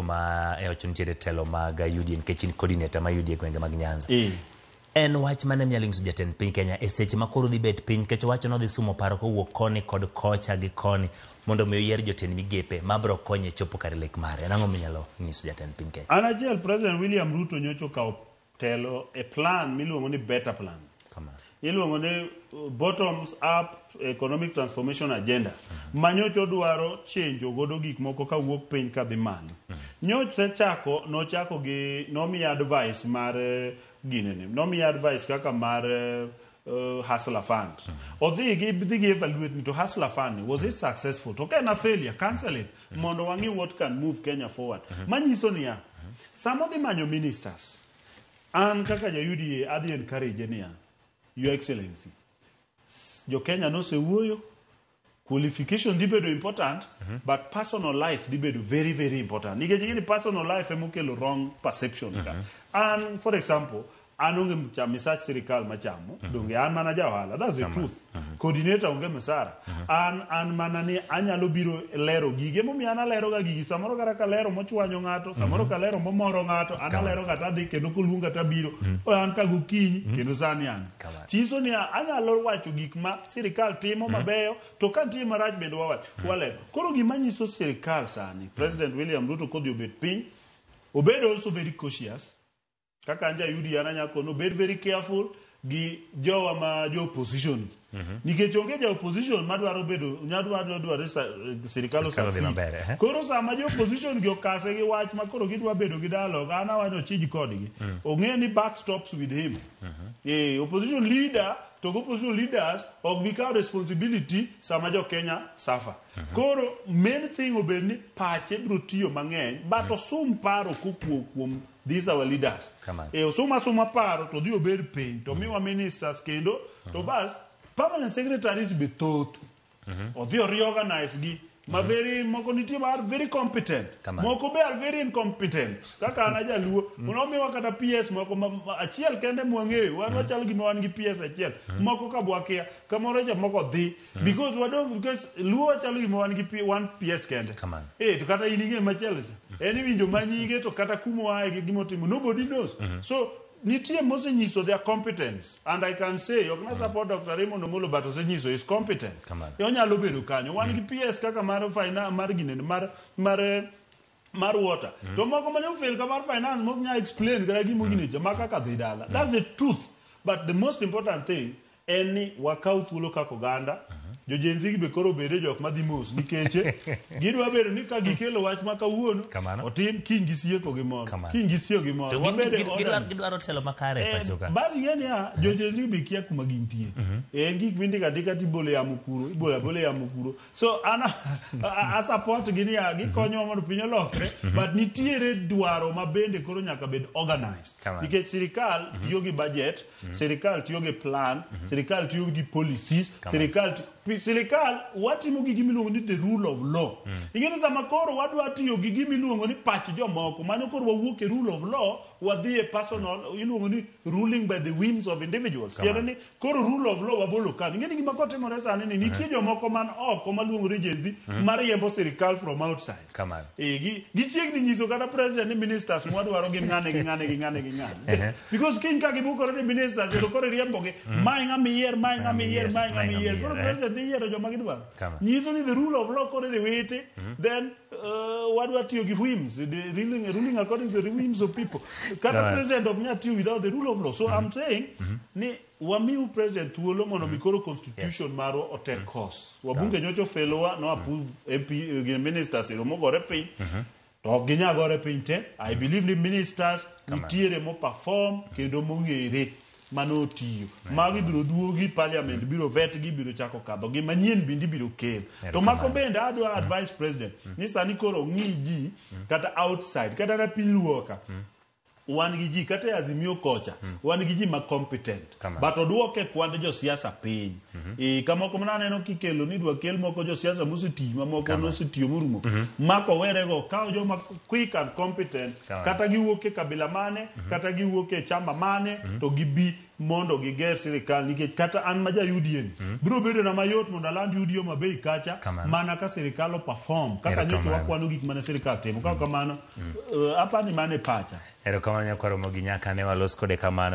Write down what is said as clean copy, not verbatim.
ma ochung tiere telo mag UDA nikech in coordinator ma UDA gwenge mag Nyanza. En wach mane miyaling jatend piny Kenya e seche ma koro dhi bet piny nikech wacho no dhi sumo paro kowuok koni kod kocha gi koni mondo mi oyier jotend migepe mabro konye chopo kar lek mare. Nang'o minyalo nyiso jatend piny Kenya? An achiel President William Ruto nyocho kao telo e plan miluongo ni better plan. Iluongo ni bottoms up economic transformation agenda. Manyocho dwaro chenjo godo gik moko ka wuok piny ka dhi malo. Nyocho nochako gi nomi advice mar ginene. Nomi advice kaka mar Hustler Fund. Odhi gi evaluate ni to Hustler Fund, was it successful? To kana failure, cancel it. Mondo wangi what can move Kenya forward. Manyiso niya, some of the manyo ministers, an kaka ja UDA adhi encourage niya, Your Excellency, jo Kenya no se wuoyo, qualification di bedo important, but personal life di bedo very, very important. Nikech personal life emukelo wrong perception. And for example, anonge misach sirikal machamo, donge an mana jahala, that's the truth. Coordinator onge mesara. An mana ni anyalo biro lero gige, momi ana lero ga gigi, samoro kara ka lero mochwanyo ng'ato, samoro ka lero momoro ng'ato, ana lero ga tadhi kendo koluonga tabiro, an ka gokinyi, kendo sani an. Chiso ni anyalo wacho gik ma sirikal timo mabeyo, to ka nitie marach bende walero. Koro gima nyiso sirikal sani, President William Ruto kodhi obet piny, obed also very cautious. Kaka anja UDA ananyako no be very careful gi jowa ma jo opposition. Nikech onge ja opposition madwaro bedo nyadwaro sirikal osasi. Koro sama jo opposition gi okase gi wach ma koro gidwa bedo gi dialogue ana wano chiji kodgi. Onge ni backstops with him. Opposition leader to opposition leaders ok bikaw responsibility sama jo Kenya suffer. Koro main thing obedni pache bro tiyo mang'eny but osum paro kuom these our leaders. Suma paro to di obed piny to miwa ministers kendo to bas permanent secretaries be thoth. Odhi reorganize gi ma very moko nitie mar very competent. Moko be are very incompetent. Kaka ana jaluo, unomiwa kata PS moko achiel kende mwang'eyo, wan wachalo gima wan gi PS achiel. Moko ka bwakia, kamoro moko dhi because luo wachalo gima wan gi one PS kende. To kata in ing'e machielo cha. En winjo manyige to kata kumo ae gi gimotimo, nobody knows. So nitie mosenyiso their competence, and I can say okna support Dr. Raymond Omolo but osenyiso his competence. Onyalo bedo kanyo wan gi PS kaka mar finance mar ginene mar water. To moko mane ofel ka mar finance mok nya explain gara gimo ginecha makaka dhi dala. That's the truth. But the most important thing en ni wakaw thuolo kaka oganda. Jo jenzi gi be koro bede jok madhi mos nikeche gidwa bedo ni ka gikelo wach ma kawuono otim kiny gisieko gimoro kiny gisieko gimoro gidwaro telo makare pachoka basi ngeni jo jenzi be kia kuma gintie gik mindika dika tibole ya mukuro ibole ya mukuro so ana a support gini gikonyo mondo piny olokre but nitiere dwaro ma bende koro nyaka bed organized nikech sirikal tiyo gi budget sirikal tiyo gi plan sirikal tiyo gi policies sirikal watimo gi gimiluongo ni the rule of law. Ingeni sama koro wadwa tiyo gi gimiluongo ni pach jomoko mano koro wawuok e rule of law wadhi e personal iluongo ni ruling by the whims of individuals. Tiende ni koro rule of law wabolo kan. Ingeni gima kotimore sani ni nitie jomoko man oko maluongo ni jenzi mariembo sirikal from outside. Gichiegni nyiso kata president ni ministers mwadwaro gin ng'ane. Because king ka gibukore ni ministers to koro riembo gi mai ng'ama yier koro president the year joma gidwaro nyiso ni the rule of law kore the wete then wadwa tiyo gi whims the ruling according to the whims of people kata president of nya tiyo without the rule of law. So I'm saying ni wamiu president thuolo mondo mikoro constitution maro otek course wabunge nyocho felowa no approve MP ministers mogore piny to ginya gore piny te. I believe the ministers nitiere mo perform kendo mong'ere mano tiyo magi biro duogi parliament biro vet gi biro chako kadho gi manyien bindi biro kel to mako bende adwa advice president ni sani koro ng'iji kata outside kata na piluoka wan gi ji kata Azimio kocha wan gi ji ma competent but oduoke kwand jo siasa piny kamoko mananeno kikelo ni dwa kel moko jo siasa moseti mamoko nosetiyo morumo mako werego kawo joma quick and competent kata giwuok e kabila mane kata giwuok e chama mane to gibi mondo giger sirikal nikech kata an ma jayudien biro bedo na mayot mondo aland yudio mabei kacha mana ka sirikal o perform kaka nyocho wakwano gik mane sirikal timo kaka kamano apani mane pacha erokamano nyakwaromo gi nyaka ne walos kode kamano